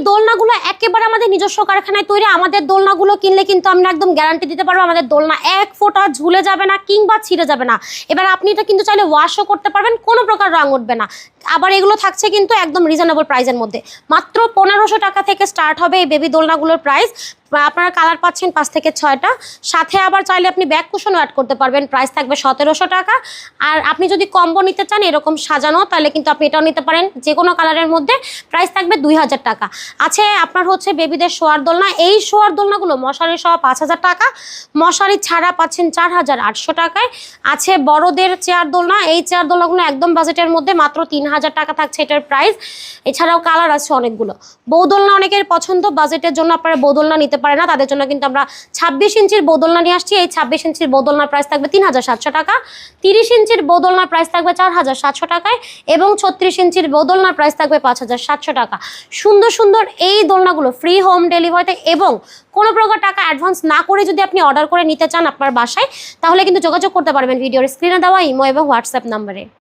দোলনাগুলো একেবারে আমাদের নিজস্ব কারখানায় তৈরি। আমাদের দোলনাগুলো কিনলে কিন্তু আমরা একদম গ্যারান্টি দিতে পারবো আমাদের দোলনা এক ফোঁটা ঝুলে যাবে না কিংবা ছিঁড়ে যাবে না। এবার আপনি এটা কিন্তু চাইলে ওয়াশও করতে পারবেন, কোনো প্রকার রং উঠবে না। আবার এগুলো থাকছে কিন্তু একদম রিজনেবল প্রাইসের মধ্যে, মাত্র 1500 টাকা থেকে স্টার্ট হবে এই বেবি দোলনাগুলোর প্রাইস। আপনারা কালার পাচ্ছেন 5 থেকে 6টা, সাথে আবার চাইলে আপনি ব্যাক কুশনও অ্যাড করতে পারবেন, প্রাইস থাকবে 1700 টাকা। আর আপনি যদি কম্বো নিতে চান এরকম সাজানো, তাহলে কিন্তু আপনি এটাও নিতে পারেন যে কোনো কালারের মধ্যে, প্রাইস থাকবে 2000 টাকা। আছে আপনার হচ্ছে বেবিদের শোয়ার দোলনা, এই শোয়ার দোলনাগুলো মশারি সহ 5000 টাকা, মশারি ছাড়া পাচ্ছেন 4800 টাকায়। আছে বড়দের চেয়ার দোলনা, এই চেয়ার দোলনাগুলো একদম বাজেটের মধ্যে, মাত্র 3000 টাকা থাকছে এটার প্রাইস। এছাড়াও কালার আছে অনেকগুলো। বৌদোলনা অনেকের পছন্দ, বাজেটের জন্য আপনারা বৌদোলনা নিতে পারে না, তাদের জন্য কিন্তু আমরা 26 ইঞ্চির বৌদোলনা নিয়ে আসছি। এই 26 ইঞ্চির বৌদোলনার প্রাইস থাকবে 3700 টাকা, 30 ইঞ্চির বৌদোলনার প্রাইস থাকবে 4700 টাকায় এবং 36 ইঞ্চির বৌদোলনার প্রাইস থাকবে 5700 টাকা। সুন্দর সুন্দর এই দোলনাগুলো ফ্রি হোম ডেলিভারিতে এবং কোনো প্রকার টাকা অ্যাডভান্স না করে যদি আপনি অর্ডার করে নিতে চান আপনার বাসায়, তাহলে কিন্তু যোগাযোগ করতে পারবেন ভিডিওর স্ক্রিনে দেওয়া ইমো এবং হোয়াটসঅ্যাপ নাম্বারে।